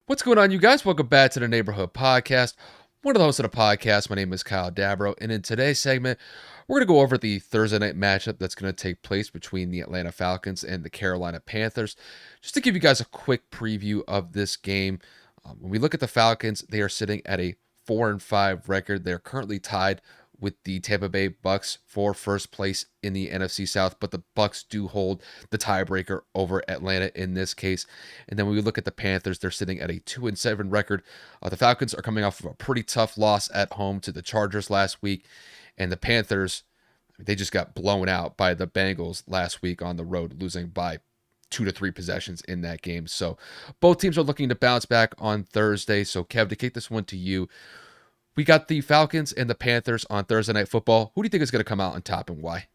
What's going on, you guys? Welcome back to the Neighborhood Podcast. One of the hosts of the podcast. My name is Kyle Dabro, and in today's segment, we're going to go over the Thursday night matchup that's going to take place between the Atlanta Falcons and the Carolina Panthers. Just to give you guys a quick preview of this game, when we look at the Falcons, they are sitting at a 4-5 record. They're currently tied with the Tampa Bay Bucks for first place in the NFC South, but the Bucks do hold the tiebreaker over Atlanta in this case. And then when we look at the Panthers, they're sitting at a 2-7 record. The Falcons are coming off of a pretty tough loss at home to the Chargers last week, and the Panthers, they just got blown out by the Bengals last week on the road, losing by 2 to 3 possessions in that game. So both teams are looking to bounce back on Thursday. So Kev, to kick this one to you, we got the Falcons and the Panthers on Thursday Night Football. Who do you think is going to come out on top and why?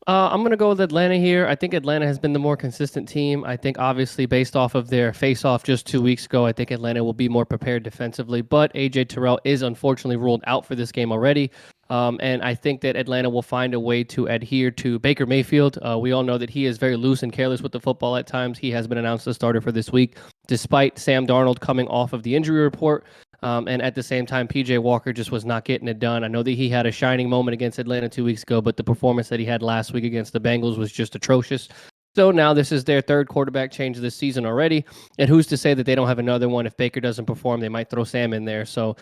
I'm going to go with Atlanta here. I think Atlanta has been the more consistent team. I think obviously based off of their face-off just 2 weeks ago, I think Atlanta will be more prepared defensively. But A.J. Terrell is unfortunately ruled out for this game already. And I think that Atlanta will find a way to adhere to Baker Mayfield. We all know that he is very loose and careless with the football at times. He has been announced as starter for this week, despite Sam Darnold coming off of the injury report. And at the same time, P.J. Walker just was not getting it done. I know that he had a shining moment against Atlanta 2 weeks ago, but the performance that he had last week against the Bengals was just atrocious. So now this is their third quarterback change this season already. And who's to say that they don't have another one? If Baker doesn't perform, they might throw Sam in there. So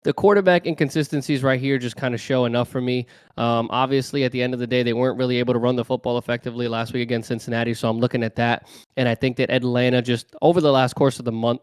the quarterback inconsistencies right here just kind of show enough for me. Obviously, at the end of the day, they weren't really able to run the football effectively last week against Cincinnati. So I'm looking at that. And I think that Atlanta just over the last course of the month,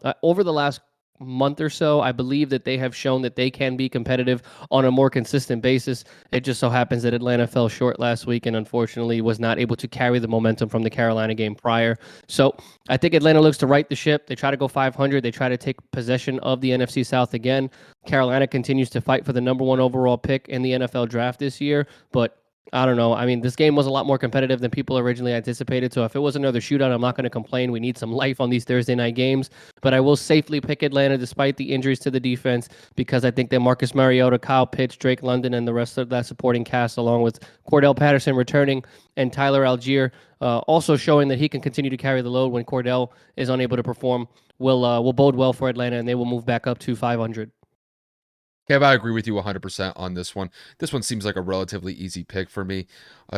month or so, I believe that they have shown that they can be competitive on a more consistent basis. It just so happens that Atlanta fell short last week and unfortunately was not able to carry the momentum from the Carolina game prior. So I think Atlanta looks to right the ship. They try to go 500. They try to take possession of the NFC South again. Carolina continues to fight for the number 1 overall pick in the NFL draft this year, but I don't know. I mean, this game was a lot more competitive than people originally anticipated. So if it was another shootout, I'm not going to complain. We need some life on these Thursday night games. But I will safely pick Atlanta despite the injuries to the defense because I think that Marcus Mariota, Kyle Pitts, Drake London, and the rest of that supporting cast, along with Cordell Patterson returning and Tyler Algier also showing that he can continue to carry the load when Cordell is unable to perform, will bode well for Atlanta, and they will move back up to 500. Kev, I agree with you 100% on this one. This one seems like a relatively easy pick for me,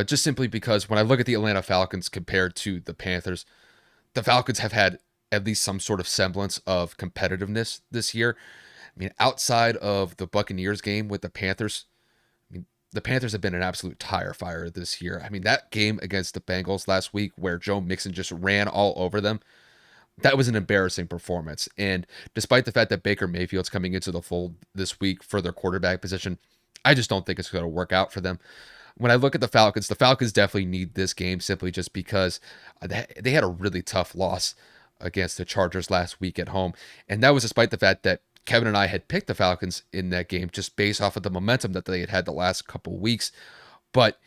just simply because when I look at the Atlanta Falcons compared to the Panthers, the Falcons have had at least some sort of semblance of competitiveness this year. I mean, outside of the Buccaneers game with the Panthers, I mean, the Panthers have been an absolute tire fire this year. I mean, that game against the Bengals last week where Joe Mixon just ran all over them, that was an embarrassing performance. And despite the fact that Baker Mayfield's coming into the fold this week for their quarterback position, I just don't think it's going to work out for them. When I look at the Falcons definitely need this game simply just because they had a really tough loss against the Chargers last week at home. And that was despite the fact that Kevin and I had picked the Falcons in that game just based off of the momentum that they had had the last couple of weeks. But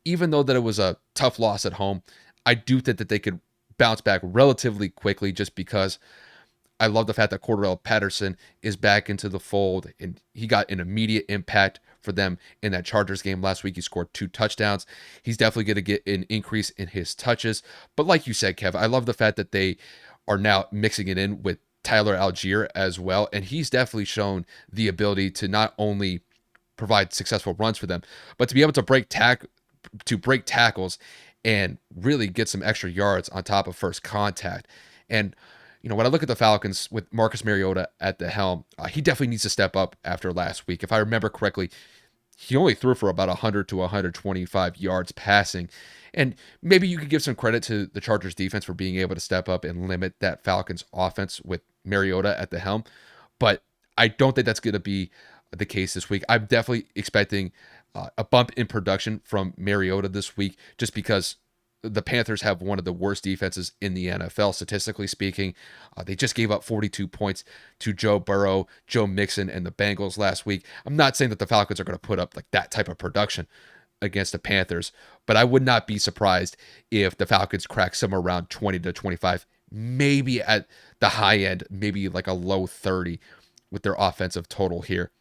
even though that it was a tough loss at home, I do think that they could bounce back relatively quickly just because I love the fact that Cordell Patterson is back into the fold and he got an immediate impact for them in that Chargers game last week. He scored 2 touchdowns. He's definitely going to get an increase in his touches. But like you said, Kev, I love the fact that they are now mixing it in with Tyler Algier as well. And he's definitely shown the ability to not only provide successful runs for them, but to be able to break tackles and really get some extra yards on top of first contact. And, you know, when I look at the Falcons with Marcus Mariota at the helm, he definitely needs to step up after last week. If I remember correctly, he only threw for about 100 to 125 yards passing. And maybe you could give some credit to the Chargers defense for being able to step up and limit that Falcons offense with Mariota at the helm. But I don't think that's going to be the case this week. I'm definitely expecting a bump in production from Mariota this week just because the Panthers have one of the worst defenses in the NFL, statistically speaking. They just gave up 42 points to Joe Burrow, Joe Mixon, and the Bengals last week. I'm not saying that the Falcons are going to put up like that type of production against the Panthers, but I would not be surprised if the Falcons crack somewhere around 20 to 25, maybe at the high end, maybe like a low 30 with their offensive total here.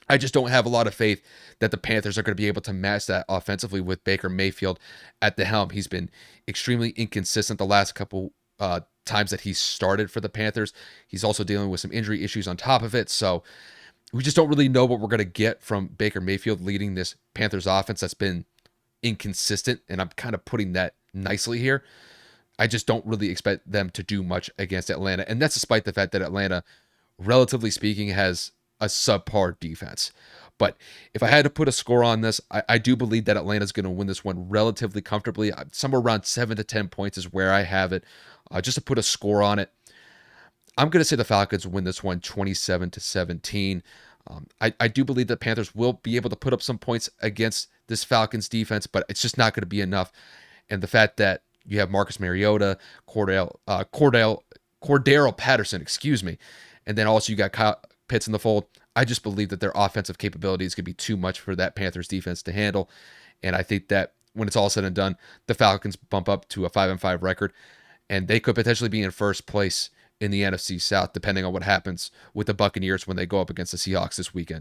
I just don't have a lot of faith that the Panthers are going to be able to match that offensively with Baker Mayfield at the helm. He's been extremely inconsistent the last couple times that he started for the Panthers. He's also dealing with some injury issues on top of it. So we just don't really know what we're going to get from Baker Mayfield leading this Panthers offense that's been inconsistent. And I'm kind of putting that nicely here. I just don't really expect them to do much against Atlanta. And that's despite the fact that Atlanta, relatively speaking, has a subpar defense. But if I had to put a score on this, I do believe that Atlanta's going to win this one relatively comfortably. Somewhere around 7 to 10 points is where I have it. Just to put a score on it, I'm going to say the Falcons win this one 27 to 17. I do believe that Panthers will be able to put up some points against this Falcons defense, but it's just not going to be enough. And the fact that you have Marcus Mariota, Cordero Patterson, excuse me, and then also you got Kyle Pitts in the fold. I just believe that their offensive capabilities could be too much for that Panthers defense to handle. And I think that when it's all said and done, the Falcons bump up to a 5-5 record, and they could potentially be in first place in the NFC South, depending on what happens with the Buccaneers when they go up against the Seahawks this weekend.